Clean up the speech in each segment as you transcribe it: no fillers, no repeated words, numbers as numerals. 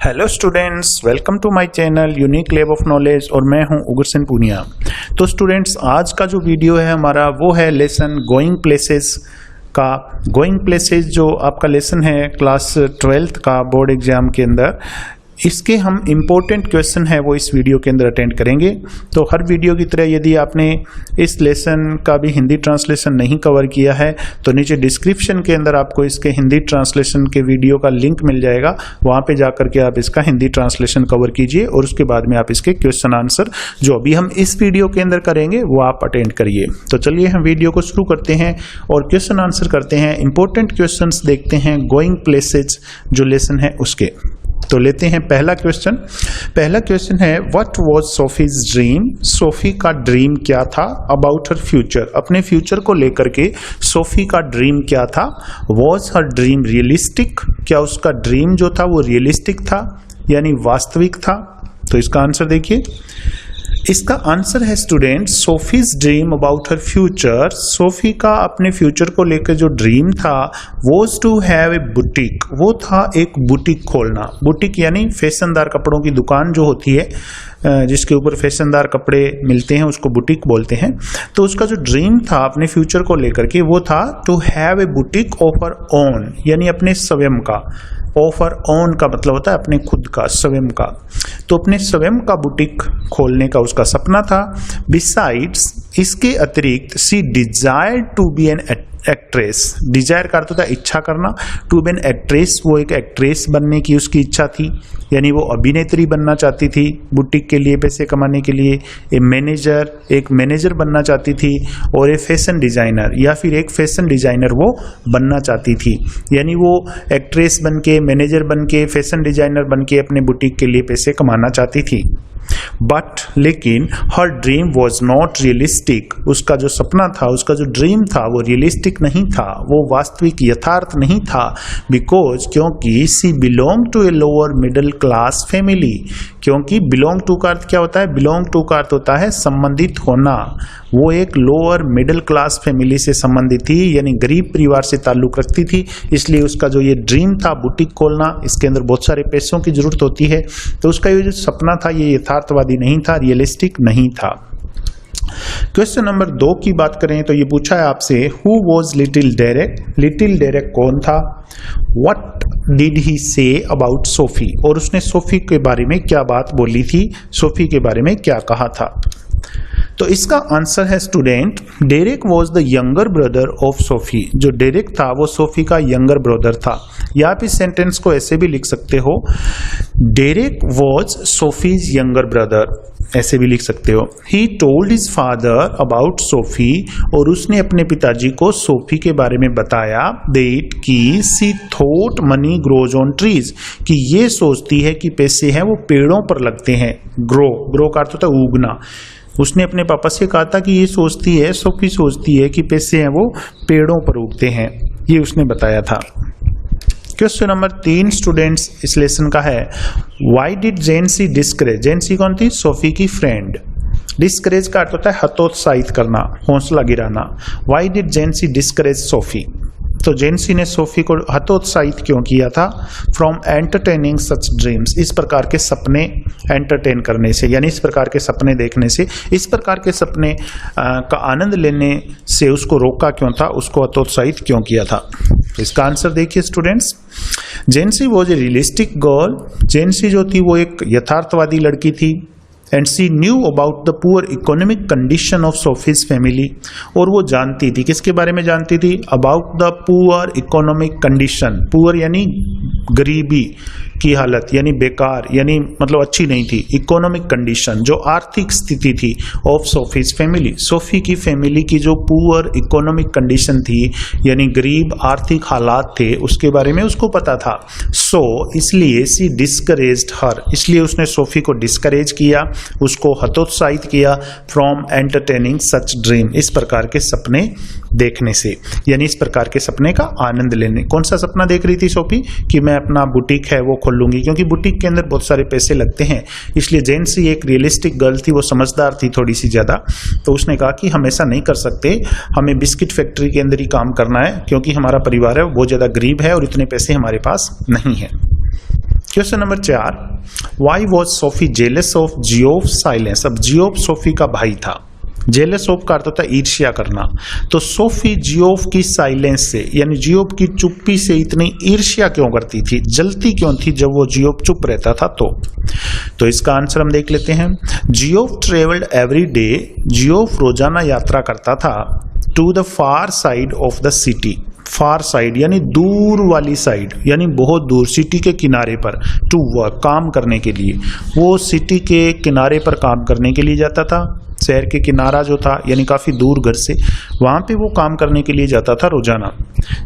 Hello students, welcome to my channel unique lab of knowledge और मैं हूं उग्रसेन पूनिया। तो स्टूडेंट्स, आज का जो वीडियो है हमारा वो है लेसन गोइंग प्लेसेस का। गोइंग प्लेसेस जो आपका लेसन है क्लास 12th का बोर्ड एग्जाम के अंदर, इसके हम इम्पोर्टेंट क्वेश्चन है वो इस वीडियो के अंदर अटेंड करेंगे। तो हर वीडियो की तरह यदि आपने इस लेसन का भी हिंदी ट्रांसलेशन नहीं कवर किया है तो नीचे डिस्क्रिप्शन के अंदर आपको इसके हिंदी ट्रांसलेशन के वीडियो का लिंक मिल जाएगा, वहाँ पे जाकर के आप इसका हिंदी ट्रांसलेशन कवर कीजिए और उसके बाद में आप इसके क्वेश्चन आंसर जो अभी हम इस वीडियो के अंदर करेंगे वो आप अटेंड करिए। तो चलिए हम वीडियो को शुरू करते हैं और क्वेश्चन आंसर करते हैं। इंपॉर्टेंट क्वेश्चन देखते हैं गोइंग प्लेसेज जो लेसन है उसके। तो लेते हैं पहला क्वेश्चन। पहला क्वेश्चन है what was Sophie's dream. Sophie का ड्रीम क्या था अबाउट हर फ्यूचर, अपने फ्यूचर को लेकर के सोफी का ड्रीम क्या था। वाज हर ड्रीम रियलिस्टिक, क्या उसका ड्रीम जो था वो रियलिस्टिक था यानी वास्तविक था। तो इसका आंसर देखिए, इसका आंसर है student Sophie's dream about her future. Sophie का अपने फ्यूचर को लेकर जो ड्रीम था was to have a boutique, वो था एक बुटीक खोलना। बुटीक यानी फैशनदार कपड़ों की दुकान जो होती है जिसके ऊपर फैशनदार कपड़े मिलते हैं उसको बुटीक बोलते हैं। तो उसका जो ड्रीम था अपने फ्यूचर को लेकर के वो था to have a boutique of her own, यानी अपने स्वयं का। ऑफर ऑन का मतलब होता है अपने खुद का, स्वयं का। तो अपने स्वयं का बुटीक खोलने का उसका सपना था। बिसाइड्स, इसके अतिरिक्त she desire to be an actress. Desire का अर्थ होता है इच्छा करना। टू बी एन एक्ट्रेस, वो एक एक्ट्रेस बनने की उसकी इच्छा थी, यानी वो अभिनेत्री बनना चाहती थी बुटीक के लिए पैसे कमाने के लिए। ए मैनेजर, एक मैनेजर बनना चाहती थी। और ए फैशन डिजाइनर, या फिर एक फैशन डिजाइनर वो बनना चाहती थी, यानी वो एक्ट्रेस बन के, मैनेजर बन के, फैशन डिजाइनर बन के अपने बुटीक के लिए पैसे कमाना चाहती थी। बट लेकिन her dream was not realistic, उसका जो सपना था, उसका जो ड्रीम था वो रियलिस्टिक नहीं था, वो वास्तविक यथार्थ नहीं था। बिकॉज, क्योंकि she belong to a lower middle class family. क्योंकि बिलोंग टू का अर्थ क्या होता है? बिलोंग टू का अर्थ होता है संबंधित होना। वो एक लोअर मिडिल क्लास फैमिली से संबंधित थी, यानी गरीब परिवार से ताल्लुक रखती थी। इसलिए उसका जो ये ड्रीम था बुटीक खोलना, इसके अंदर बहुत सारे पैसों की जरूरत होती है। तो उसका ये जो सपना था ये यथार्थवादी नहीं था, रियलिस्टिक नहीं था। क्वेश्चन नंबर 2 की बात करें तो ये पूछा है आपसे who was little Derek. Little Derek कौन था? What did he say about Sophie, और उसने सोफी के बारे में क्या बात बोली थी, सोफी के बारे में क्या कहा था। तो इसका आंसर है student Derek was the younger brother of Sophie. जो डेरेक था वो सोफी का यंगर ब्रदर था। या आप इस सेंटेंस को ऐसे भी लिख सकते हो, Derek was Sophie's younger brother, ऐसे भी लिख सकते हो। He told his father about Sophie, और उसने अपने पिताजी को सोफी के बारे में बताया दैट की she thought money grows on trees, कि ये सोचती है कि पैसे हैं वो पेड़ों पर लगते हैं। ग्रो का अर्थ होता है उगना। उसने अपने पापा से कहा था कि ये सोचती है, सोफी सोचती है कि पैसे हैं वो पेड़ों पर उगते हैं, ये उसने बताया था। क्वेश्चन नंबर 3 स्टूडेंट्स इस लेसन का है why did Jansie discourage. Jency कौन थी? सोफी की फ्रेंड। डिस्करेज का अर्थ होता है हतोत्साहित करना, हौसला गिराना। Why did Jansie discourage Sophie. तो जेनसी ने सोफी को हतोत्साहित क्यों किया था? फ्रॉम एंटरटेनिंग सच ड्रीम्स, इस प्रकार के सपने एंटरटेन करने से, यानी इस प्रकार के सपने देखने से, इस प्रकार के सपने का आनंद लेने से उसको रोका क्यों था, उसको हतोत्साहित क्यों किया था। इसका आंसर देखिए students, Jansie was a realistic girl. Jansie जो थी वो एक यथार्थवादी लड़की थी। And she knew about the poor economic condition of Sophie's family, और वो जानती थी, किसके बारे में जानती थी? About the poor economic condition. Poor यानी गरीबी की हालत, यानी बेकार, यानी मतलब अच्छी नहीं थी। इकोनॉमिक कंडीशन जो आर्थिक स्थिति थी ऑफ सोफीज फैमिली, सोफी की फैमिली की जो पुअर इकोनॉमिक कंडीशन थी यानी गरीब आर्थिक हालात थे, उसके बारे में उसको पता था। सो इसलिए सी डिस्करेज्ड हर, इसलिए उसने सोफी को डिस्करेज किया, उसको हतोत्साहित किया फ्रॉम एंटरटेनिंग सच ड्रीम, इस प्रकार के सपने देखने से, यानी इस प्रकार के सपने का आनंद लेने। कौन सा सपना देख रही थी सोफी? कि मैं अपना बुटीक है वो खोल लूंगी, क्योंकि बुटीक के अंदर बहुत सारे पैसे लगते हैं। इसलिए जेनसी एक रियलिस्टिक गर्ल थी, वो समझदार थी थोड़ी सी ज़्यादा। तो उसने कहा कि हम ऐसा नहीं कर सकते, हमें बिस्किट फैक्ट्री के अंदर ही काम करना है, क्योंकि हमारा परिवार है वो बहुत ज़्यादा गरीब है और इतने पैसे हमारे पास नहीं है। Question number 4, Y was Sophie jealous of Geoff silence. अब जियोफ सोफी का भाई था, जेलस ऑफ का अर्थ होता है ईर्ष्या करना, तो सोफी जियोफ की साइलेंस से यानी जियोफ की चुप्पी से इतनी ईर्ष्या क्यों करती थी, जलती क्यों थी जब वो जियोफ चुप रहता था। तो इसका आंसर हम देख लेते हैं। Geoff travelled every day, Geoff रोजाना यात्रा करता था to the far side of the city. Far side यानी दूर वाली साइड, यानी बहुत दूर, सिटी के किनारे पर, टू वर्क काम करने के लिए, वो सिटी के किनारे पर काम करने के लिए जाता था। शहर के किनारा जो था यानी काफी दूर घर से, वहां पे वो काम करने के लिए जाता था रोजाना।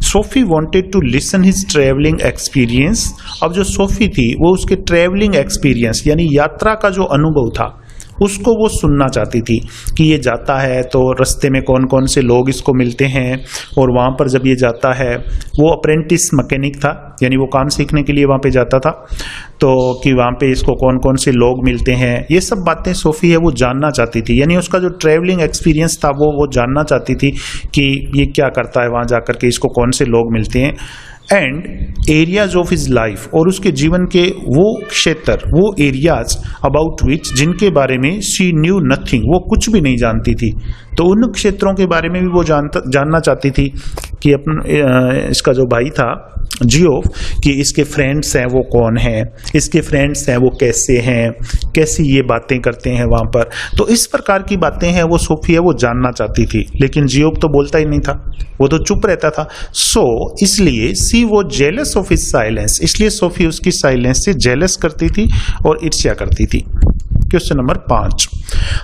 Sophie wanted to listen his travelling experience. अब जो सोफी थी वो उसके ट्रेवलिंग एक्सपीरियंस यानी यात्रा का जो अनुभव था उसको वो सुनना चाहती थी कि ये जाता है तो रास्ते में कौन कौन से लोग इसको मिलते हैं, और वहाँ पर जब ये जाता है, वो अप्रेंटिस मैकेनिक था यानी वो काम सीखने के लिए वहाँ पे जाता था, तो कि वहाँ पे इसको कौन कौन से लोग मिलते हैं, ये सब बातें सोफी है वो जानना चाहती थी। यानी उसका जो ट्रैवलिंग एक्सपीरियंस था वो जानना चाहती थी कि ये क्या करता है वहाँ जाकर के, इसको कौन से लोग मिलते हैं। And areas of his life, और उसके जीवन के वो क्षेत्र, वो एरियाज अबाउट विच, जिनके बारे में शी न्यू नथिंग, वो कुछ भी नहीं जानती थी, तो उन क्षेत्रों के बारे में भी वो जानना चाहती थी कि इसका जो भाई था जियोफ, कि इसके फ्रेंड्स हैं वो कौन हैं, इसके फ्रेंड्स हैं वो कैसे हैं, कैसी ये बातें करते हैं वहाँ पर। तो इस प्रकार की बातें हैं वो सोफी है वो जानना चाहती थी, लेकिन जियोफ तो बोलता ही नहीं था, वो तो चुप रहता था। सो इसलिए सी वो जेलस ऑफ हिज साइलेंस, इसलिए सोफी उसकी साइलेंस से जेलस करती थी और ईर्ष्या करती थी। Question number 5,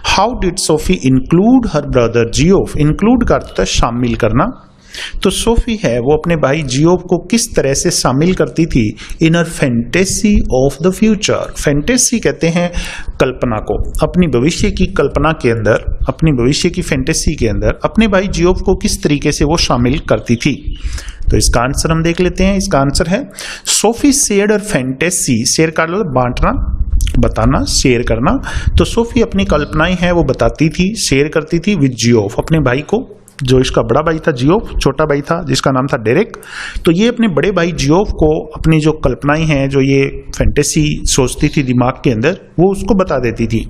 how did Sophie include her brother Geoff. Include का अर्थ है शामिल करना, तो सोफी है वो अपने भाई जियोफ को किस तरह से शामिल करती थी in her fantasy of the future. Fantasy कहते हैं कल्पना को, अपनी भविष्य की कल्पना के अंदर, अपनी भविष्य की फैंटेसी के अंदर अपने भाई जियोफ को किस तरीके से वो शामिल करती थी। तो इसका आंसर हम देख लेते हैं। इसका आंसर है सोफी शेयर्ड हर फैंटेसी, शेयर का मतलब बांटना, बताना, शेयर करना। तो सोफी अपनी कल्पनाएं हैं वो बताती थी, शेयर करती थी विद जियोफ, अपने भाई को, जो इसका बड़ा भाई था जियोफ, छोटा भाई था जिसका नाम था डेरेक। तो ये अपने बड़े भाई जियोफ को अपनी जो कल्पनाएं हैं, जो ये फैंटेसी सोचती थी दिमाग के अंदर, वो उसको बता देती थी।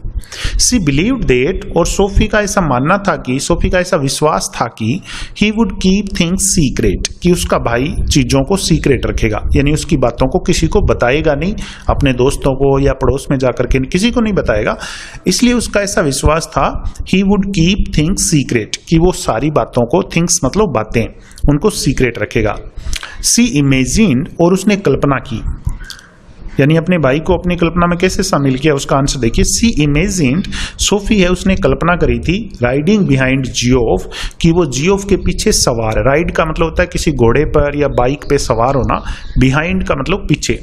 सी बिलीव्ड दैट, और सोफी का ऐसा मानना था कि, सोफी का ऐसा विश्वास था कि he would keep things secret, कि उसका भाई चीजों को सीक्रेट रखेगा, यानी उसकी बातों को किसी को बताएगा नहीं, अपने दोस्तों को या पड़ोस में जाकर के किसी को नहीं बताएगा। इसलिए उसका ऐसा विश्वास था he would keep things secret, कि वो सारी बातों को, थिंग्स मतलब बातें, उनको सीक्रेट रखेगा। सी इमेजिन्ड, और उसने कल्पना की, यानी अपने भाई को अपनी कल्पना में कैसे शामिल किया, उसका आंसर देखिए। सी इमेजिन्ड, सोफी है उसने कल्पना करी थी राइडिंग बिहाइंड जियोफ, कि वो जियोफ के पीछे सवार है। राइड का मतलब होता है किसी घोड़े पर या बाइक पे सवार होना, बिहाइंड का मतलब पीछे।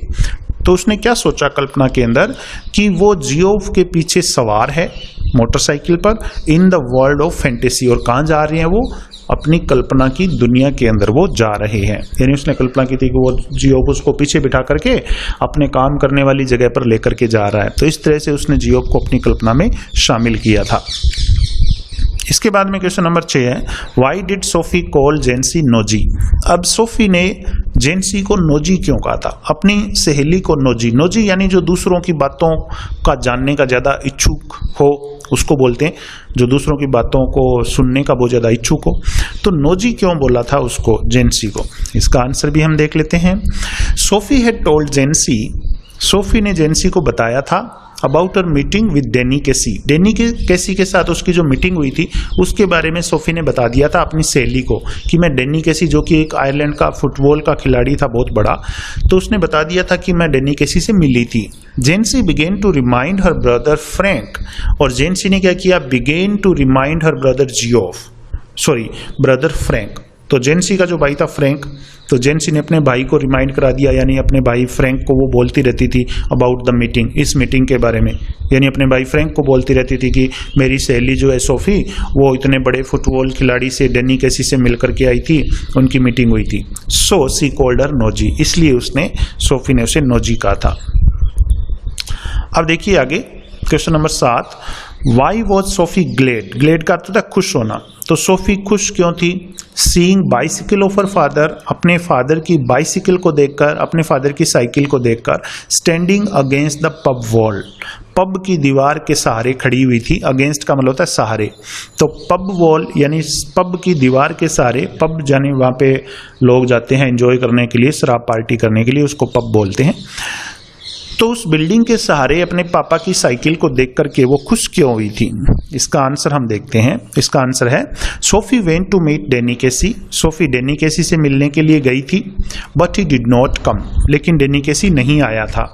तो उसने क्या सोचा कल्पना के अंदर कि वो जियोफ के पीछे सवार है मोटरसाइकिल पर in the world of fantasy, और कहाँ जा रहे हैं वो, अपनी कल्पना की दुनिया के अंदर वो जा रहे हैं। यानी उसने कल्पना की थी कि वो जियोफ उसको पीछे बिठा करके अपने काम करने वाली जगह पर लेकर के जा रहा है। तो इस तरह से उसने जियोफ को अपनी कल्पना में शामिल किया था। इसके बाद में क्वेश्चन नंबर 6 है, why did Sophie call जेंसी nosy. अब सोफी ने जेंसी को नोजी क्यों कहा था, अपनी सहेली को नोजी। नोजी यानी जो दूसरों की बातों का जानने का ज्यादा इच्छुक हो, उसको बोलते हैं, जो दूसरों की बातों को सुनने का बहुत ज्यादा इच्छुक हो। तो नोजी क्यों बोला था उसको, जेंसी को। इसका आंसर भी हम देख लेते हैं। सोफी हैड टोल्ड जेंसी, सोफी ने जेंसी को बताया था अबाउट हर मीटिंग विद डेनी केसी। डेनी केसी के साथ उसकी जो मीटिंग हुई थी उसके बारे में सोफी ने बता दिया था अपनी सहेली को, कि मैं डेनी केसी, जो कि एक आयरलैंड का फुटबॉल का खिलाड़ी था बहुत बड़ा, तो उसने बता दिया था कि मैं डेनी केसी से मिली थी। Jansie began to remind her brother Frank, और जेंसी ने क्या किया, began to remind her brother Geoff, sorry brother Frank. तो जेंसी का जो भाई था फ्रैंक, तो जेंसी ने अपने भाई को रिमाइंड करा दिया, यानी अपने भाई फ्रैंक को वो बोलती रहती थी अबाउट द मीटिंग, इस मीटिंग के बारे में। यानी अपने भाई फ्रैंक को बोलती रहती थी कि मेरी सहेली जो है सोफी, वो इतने बड़े फुटबॉल खिलाड़ी से, डेनी केसी से मिलकर के आई थी, उनकी मीटिंग हुई थी। सो सी कॉल्ड हर नोजी, इसलिए उसने, सोफी ने उसे नोजी कहा था। अब देखिए आगे question number 7, why was Sophie glad. Glad का अर्थ होता है खुश होना। तो सोफी खुश क्यों थी? Seeing bicycle of her father, अपने फादर की बाइसिकल को देखकर, अपने फादर की साइकिल को देखकर, standing against the pub wall, pub की दीवार के सहारे खड़ी हुई थी। अगेंस्ट का मतलब होता है सहारे, तो पब वॉल यानी पब की दीवार के सहारे, पब जाने वहाँ पे लोग जाते हैं एंजॉय करने के लिए, शराब पार्टी करने के लिए, उसको पब बोलते हैं। तो उस बिल्डिंग के सहारे अपने पापा की साइकिल को देख करके वो खुश क्यों हुई थी? इसका आंसर हम देखते हैं। इसका आंसर है Sophie went to meet Danny Casey. Sophie Danny Casey से मिलने के लिए गई थी, but he did not come, लेकिन डैनी केसी नहीं आया था।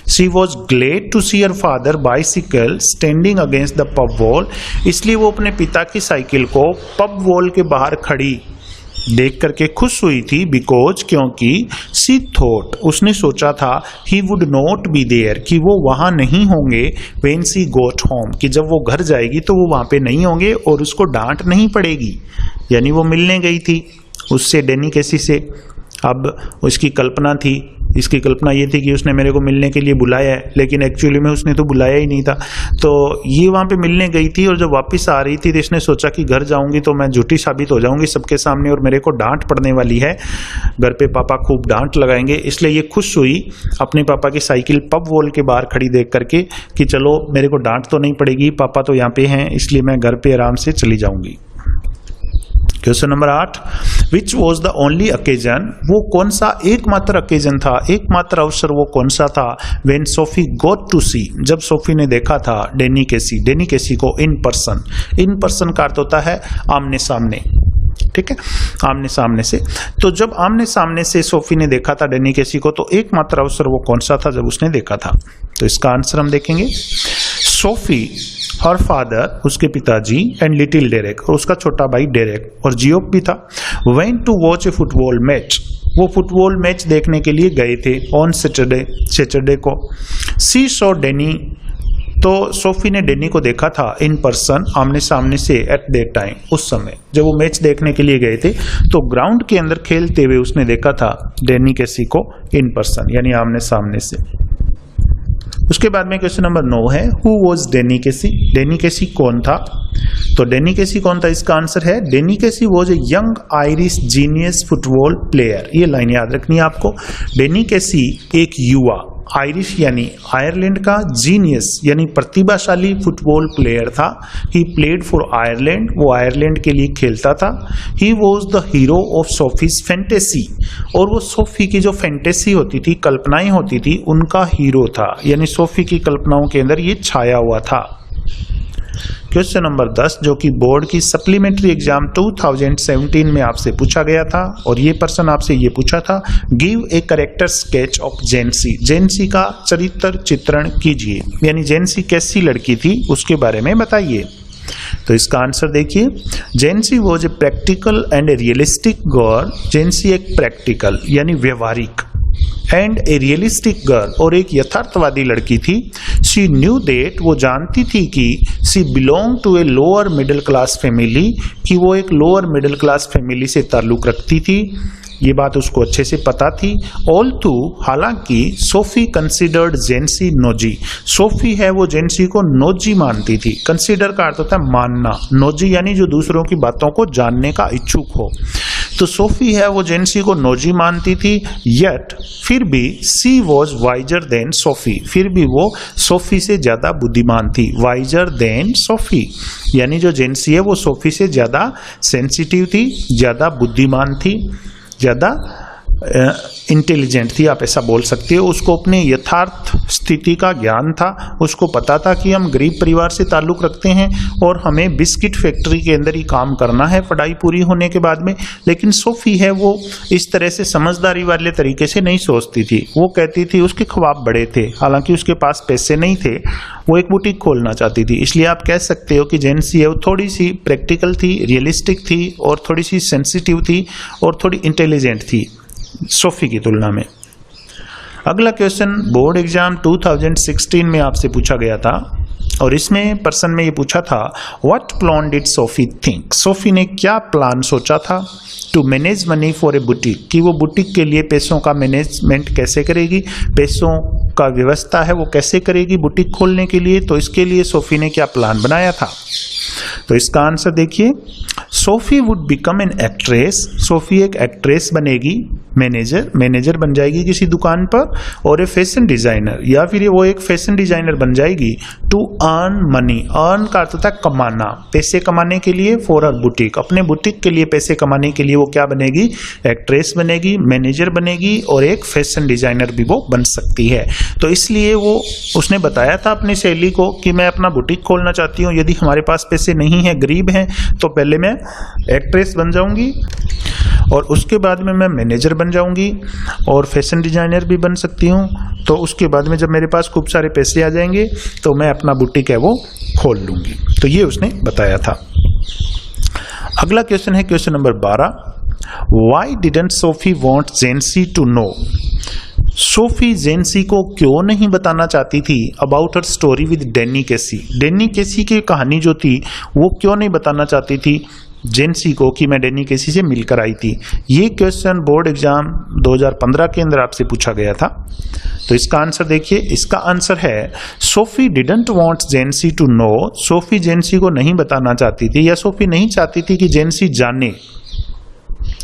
She was glad to see her father bicycle standing against the pub wall, इसलिए वो अपने पिता की साइकिल को पब वॉल के बाहर खड़ी देख करके खुश हुई थी। बिकॉज क्योंकि सी थॉट, उसने सोचा था, he would not be there, कि वो वहां नहीं होंगे, व्हेन सी गोट होम, कि जब वो घर जाएगी तो वो वहां पे नहीं होंगे और उसको डांट नहीं पड़ेगी। यानी वो मिलने गई थी उससे, डैनी केसी से। अब उसकी कल्पना थी, इसकी कल्पना ये थी कि उसने मेरे को मिलने के लिए बुलाया है, लेकिन एक्चुअली में उसने तो बुलाया ही नहीं था। तो ये वहाँ पे मिलने गई थी और जब वापस आ रही थी तो इसने सोचा कि घर जाऊंगी तो मैं झूठी साबित हो जाऊंगी सबके सामने और मेरे को डांट पड़ने वाली है, घर पे पापा खूब डांट लगाएंगे। इसलिए ये खुश हुई अपने पापा की साइकिल पब वॉल के बाहर खड़ी देख करके कि चलो मेरे को डांट तो नहीं पड़ेगी, पापा तो यहाँ पे हैं, इसलिए मैं घर पे आराम से चली जाऊंगी। Question number 8, which was the only occasion, वो कौन सा एकमात्र ओकेजन था, एकमात्र अवसर वो कौन सा था? व्हेन सोफी गोट टू सी, जब सोफी ने देखा था डैनी केसी को इन पर्सन। इन पर्सन का अर्थ होता है आमने सामने, ठीक है, आमने सामने से। तो जब आमने सामने से सोफी ने देखा था डैनी केसी को, तो एकमात्र अवसर वो कौन सा था जब उसने देखा था? तो इसका आंसर हम देखेंगे। सोफी, हर फादर, उसके पिताजी, एंड लिटिल डेरेक, और उसका छोटा भाई डेरेक, और जियोप भी था, went to watch a football match, वो फुटबॉल मैच देखने के लिए गए थे ऑन सैटरडे को। सी सॉ डैनी, तो सोफी ने डैनी को देखा था इन पर्सन, आमने सामने से, एट दैट टाइम, उस समय जब वो मैच देखने के लिए गए थे तो ग्राउंड के अंदर खेलते हुए उसने देखा था डैनी केसी को इन पर्सन, यानी आमने सामने से। उसके बाद में क्वेश्चन नंबर 9 है, who was Danny Casey, Danny Casey कौन था? तो डैनी केसी कौन था, इसका आंसर है Danny Casey was a young Irish genius football player. ये लाइन याद रखनी है आपको। डैनी केसी एक युवा, आयरिश यानी आयरलैंड का, जीनियस यानी प्रतिभाशाली फुटबॉल प्लेयर था। ही प्लेड फॉर आयरलैंड, वो आयरलैंड के लिए खेलता था। He was the hero of Sophie's fantasy, और वो सोफी की जो फैंटेसी होती थी, कल्पनाएं होती थी, उनका हीरो था, यानी सोफी की कल्पनाओं के अंदर ये छाया हुआ था। क्वेश्चन नंबर 10, जो कि बोर्ड की सप्लीमेंट्री एग्जाम 2017 में आपसे पूछा गया था, और ये पर्सन आपसे ये पूछा था, give a character sketch of Jansie, Jansie का चरित्र चित्रण कीजिए, यानी जेनसी कैसी लड़की थी उसके बारे में बताइए। तो इसका आंसर देखिए, Jansie was a practical and a realistic girl, Jansie एक प्रैक्टिकल यानी व्यवहारिक एंड ए रियलिस्टिक गर्ल, और एक यथार्थवादी लड़की थी। शी न्यू दैट, वो जानती थी कि she belong to a lower middle class family, कि वो एक लोअर मिडिल क्लास फैमिली से ताल्लुक रखती थी। ये बात उसको अच्छे से पता थी। ऑल्दो, हालांकि, Sophie considered Jency nosy, Sophie है वो जेनसी को नोजी मानती थी। कंसिडर का अर्थ होता है मानना, नोजी यानी जो दूसरों की बातों को जानने का इच्छुक हो। तो सोफी है वो जेनसी को नोजी मानती थी, येट फिर भी सी वॉज वाइजर देन सोफी, फिर भी वो सोफी से ज्यादा बुद्धिमान थी। वाइजर देन सोफी यानी जो जेनसी है वो सोफी से ज्यादा सेंसिटिव थी, ज्यादा बुद्धिमान थी, ज्यादा इंटेलिजेंट थी, आप ऐसा बोल सकते हो। उसको अपने यथार्थ स्थिति का ज्ञान था, उसको पता था कि हम गरीब परिवार से ताल्लुक रखते हैं और हमें बिस्किट फैक्ट्री के अंदर ही काम करना है पढ़ाई पूरी होने के बाद में। लेकिन सोफी है वो इस तरह से समझदारी वाले तरीके से नहीं सोचती थी। वो कहती थी, उसके ख्वाब बड़े थे, हालांकि उसके पास पैसे नहीं थे, वो एक बुटीक खोलना चाहती थी। इसलिए आप कह सकते हो कि जेनसी है वो थोड़ी सी प्रैक्टिकल थी, रियलिस्टिक थी, और थोड़ी सी सेंसिटिव थी, और थोड़ी इंटेलिजेंट थी सोफी की तुलना में। अगला क्वेश्चन बोर्ड एग्जाम 2016 में आपसे पूछा गया था, और इसमें पर्सन में ये पूछा था, what plan did Sophie think, Sophie ने क्या प्लान सोचा था to manage money for a boutique, कि वो बुटीक के लिए पैसों का मैनेजमेंट कैसे करेगी, पैसों का व्यवस्था है वो कैसे करेगी बुटीक खोलने के लिए। तो इसके लिए सोफी ने क्या प्लान बनाया था? तो इसका आंसर देखिए, Sophie would become an actress, Sophie एक एक्ट्रेस बनेगी, मैनेजर बन जाएगी किसी दुकान पर, और ए फैशन डिजाइनर, या फिर वो एक फैशन डिजाइनर बन जाएगी टू अर्न मनी, अर्न का अर्थ होता है कमाना, पैसे कमाने के लिए, फॉर हर बुटीक, अपने बुटीक के लिए पैसे कमाने के लिए वो क्या बनेगी, एक्ट्रेस बनेगी, मैनेजर बनेगी, और एक फैशन डिजाइनर भी वो बन सकती है। तो इसलिए वो उसने बताया था अपनी सहेली को कि मैं अपना बुटीक खोलना चाहती हूँ, यदि हमारे पास पैसे नहीं है, गरीब हैं, तो पहले मैं एक्ट्रेस बन जाऊंगी और उसके बाद में मैं मैनेजर बन जाऊंगी और फैशन डिजाइनर भी बन सकती हूँ। तो उसके बाद में जब मेरे पास खूब सारे पैसे आ जाएंगे तो मैं अपना बुटीक है वो खोल लूंगी। तो ये उसने बताया था। अगला क्वेश्चन है question number 12, why didn't Sophie want Jansie to know, Sophie Jansie को क्यों नहीं बताना चाहती थी about her story with Danny Casey, Danny Casey की कहानी जो थी वो क्यों नहीं बताना चाहती थी जेंसी को कि मैं डैनी केसी से मिलकर आई थी। ये क्वेश्चन बोर्ड एग्जाम 2015 के अंदर आपसे पूछा गया था। तो इसका आंसर देखिए, इसका आंसर है Sophie didn't want Jansie to know, Sophie Jansie को नहीं बताना चाहती थी या सोफी नहीं चाहती थी कि जेंसी जाने।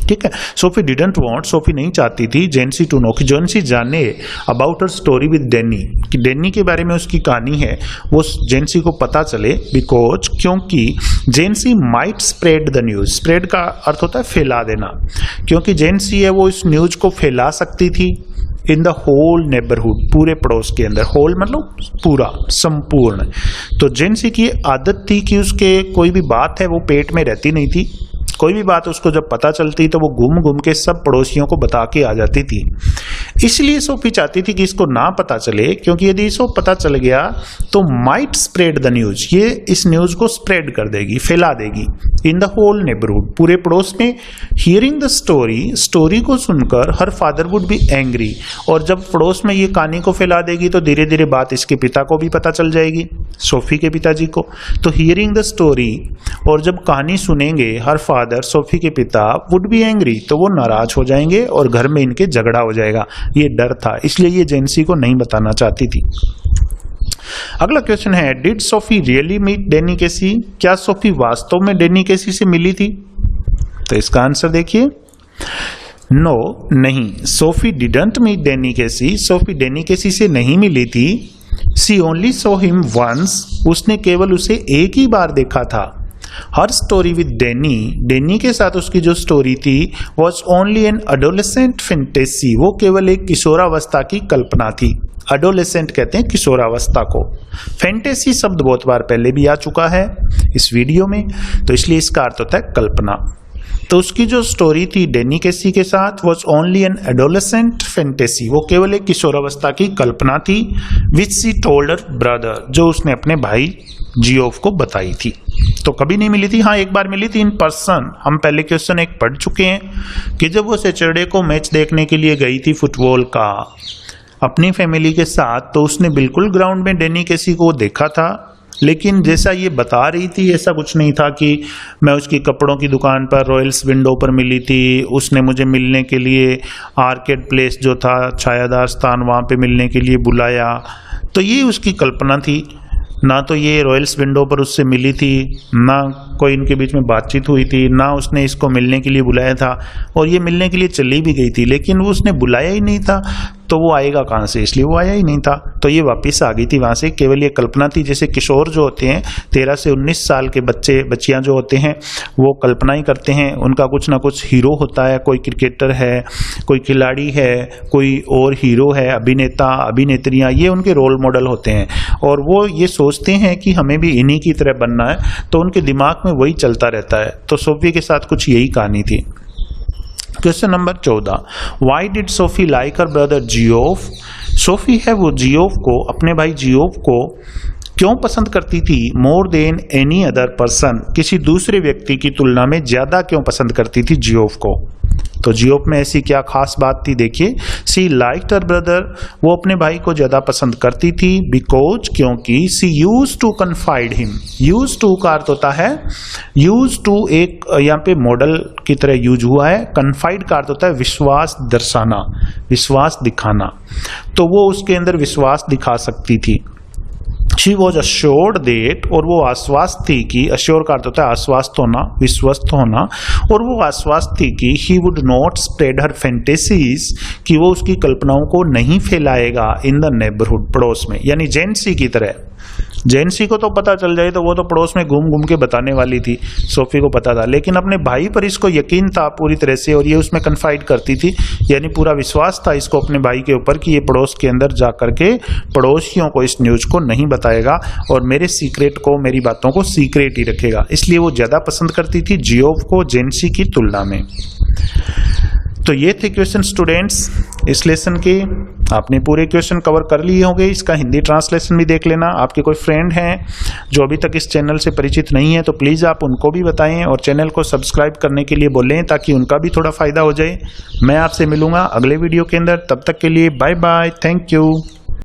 ठीक है, सोफी डिडंट वांट, सोफी नहीं चाहती थी जेंसी टू नो कि जेंसी जाने about her story with Danny, कि डैनी के बारे में उसकी कहानी है वो जेंसी को पता चले, बिकॉज क्योंकि Jansie might spread the news, spread का अर्थ होता है फैला देना, क्योंकि जेंसी है वो इस न्यूज को फैला सकती थी इन द होल नेबरहुड, पूरे पड़ोस के अंदर, होल मतलब पूरा, संपूर्ण। तो जेंसी की आदत थी कि उसके कोई भी बात है वो पेट में रहती नहीं थी, कोई भी बात उसको जब पता चलती तो वो घूम घूम के सब पड़ोसियों को बता के आ जाती थी। इसलिए सोफी चाहती थी कि इसको ना पता चले, क्योंकि यदि इसको पता चल गया तो माइट स्प्रेड द न्यूज, ये इस न्यूज को स्प्रेड कर देगी, फैला देगी इन द होल नेबरहुड, पूरे पड़ोस में। हियरिंग द स्टोरी, स्टोरी को सुनकर her father would be angry, और जब पड़ोस में ये कहानी को फैला देगी तो धीरे धीरे बात इसके पिता को भी पता चल जाएगी, सोफी के पिताजी को। तो हियरिंग द स्टोरी, और जब कहानी सुनेंगे हर फादर, सोफी के पिता, वुड बी एंग्री, तो वो नाराज हो जाएंगे और घर में इनके झगड़ा हो जाएगा। ये डर था, इसलिए ये जेंसी को नहीं बताना चाहती थी। अगला क्वेश्चन है, did Sophie really meet Danny Casey, क्या सोफी वास्तव में डैनी केसी से मिली थी? तो इसका आंसर देखिए, नो, नहीं, Sophie didn't meet Danny Casey, Sophie Danny Casey से नहीं मिली थी। She only saw him once, उसने केवल उसे एक ही बार देखा था। Her story with Danny, Danny के साथ उसकी जो स्टोरी थी was only an adolescent fantasy, वो केवल एक किशोरावस्था की कल्पना थी। अडोलेसेंट कहते हैं किशोरावस्था को। फैंटेसी शब्द बहुत बार पहले भी आ चुका है इस वीडियो में, तो इसलिए इसका अर्थ होता है कल्पना। तो उसकी जो स्टोरी थी डैनी केसी के साथ was only N adolescent fantasy, वो केवल एक किशोरावस्था की कल्पना थी, विच सी टोल्ड हर ब्रदर, जो उसने अपने भाई जियोफ को बताई थी। तो कभी नहीं मिली थी, हाँ एक बार मिली थी इन पर्सन। हम पहले क्वेश्चन एक पढ़ चुके हैं कि जब वो सैटरडे को मैच देखने के लिए गई थी फुटबॉल का अपनी फैमिली के साथ, तो उसने बिल्कुल ग्राउंड में डैनी केसी को देखा था, लेकिन जैसा ये बता रही थी ऐसा कुछ नहीं था कि मैं उसकी कपड़ों की दुकान पर रॉयल्स विंडो पर मिली थी, उसने मुझे मिलने के लिए आर्केड प्लेस जो था छायादार स्थान वहाँ पे मिलने के लिए बुलाया। तो ये उसकी कल्पना थी, ना तो ये रॉयल्स विंडो पर उससे मिली थी, ना कोई इनके बीच में बातचीत हुई थी, ना उसने इसको मिलने के लिए बुलाया था, और ये मिलने के लिए चली भी गई थी, लेकिन वो उसने बुलाया ही नहीं था, तो वो आएगा कहाँ से, इसलिए वो आया ही नहीं था। तो ये वापस आ गई थी वहाँ से, केवल ये कल्पना थी। जैसे किशोर जो होते हैं 13 से 19 साल के बच्चे बच्चियाँ जो होते हैं वो कल्पना ही करते हैं, उनका कुछ ना कुछ हीरो होता है, कोई क्रिकेटर है, कोई खिलाड़ी है, कोई और हीरो है, अभिनेता अभिनेत्रियाँ, ये उनके रोल मॉडल होते हैं, और वो ये सोचते हैं कि हमें भी इन्हीं की तरह बनना है, तो उनके दिमाग में वही चलता रहता है। तो सोफी के साथ कुछ यही कहानी थी। Question number 14, why did Sophie like her brother Geoff, Sophie है वो जियोफ को, अपने भाई जियोफ को क्यों पसंद करती थी, more than any other person, किसी दूसरे व्यक्ति की तुलना में ज्यादा क्यों पसंद करती थी जियोफ को। तो जियोफ में ऐसी क्या खास बात थी, देखिए, सी लाइक्ड हर ब्रदर, वो अपने भाई को ज्यादा पसंद करती थी, बिकॉज, क्योंकि, she used to confide him, used to का अर्थ होता है, यूज्ड टू एक यहाँ पे मॉडल की तरह यूज हुआ है, कन्फाइड का अर्थ होता है विश्वास दर्शाना, विश्वास दिखाना, तो वो उसके अंदर विश्वास दिखा सकती थी। शी वॉज अश्योर्ड दैट, और वो आश्वस्त थी कि, अश्योर का अर्थ होता है आश्वस्त होना, विश्वस्त होना, और वो आश्वस्त थी कि ही would not spread her fantasies, कि वो उसकी कल्पनाओं को नहीं फैलाएगा इन द नेबरहुड, पड़ोस में, यानी जेंसी की तरह। जेंसी को तो पता चल जाए तो वो तो पड़ोस में घूम घूम के बताने वाली थी, सोफी को पता था, लेकिन अपने भाई पर इसको यकीन था पूरी तरह से, और ये उसमें कन्फाइड करती थी, यानी पूरा विश्वास था इसको अपने भाई के ऊपर कि ये पड़ोस के अंदर जा करके पड़ोसियों को इस न्यूज को नहीं बताएगा और मेरे सीक्रेट को, मेरी बातों को सीक्रेट ही रखेगा। इसलिए वो ज्यादा पसंद करती थी जियोफ को जेंसी की तुलना में। तो ये थे क्वेश्चन स्टूडेंट्स इस लेसन के। आपने पूरे क्वेश्चन कवर कर लिए होंगे, इसका हिंदी ट्रांसलेशन भी देख लेना। आपके कोई फ्रेंड हैं जो अभी तक इस चैनल से परिचित नहीं है तो प्लीज़ आप उनको भी बताएं और चैनल को सब्सक्राइब करने के लिए बोलें ताकि उनका भी थोड़ा फ़ायदा हो जाए। मैं आपसे मिलूंगा अगले वीडियो के अंदर, तब तक के लिए बाय बाय, थैंक यू।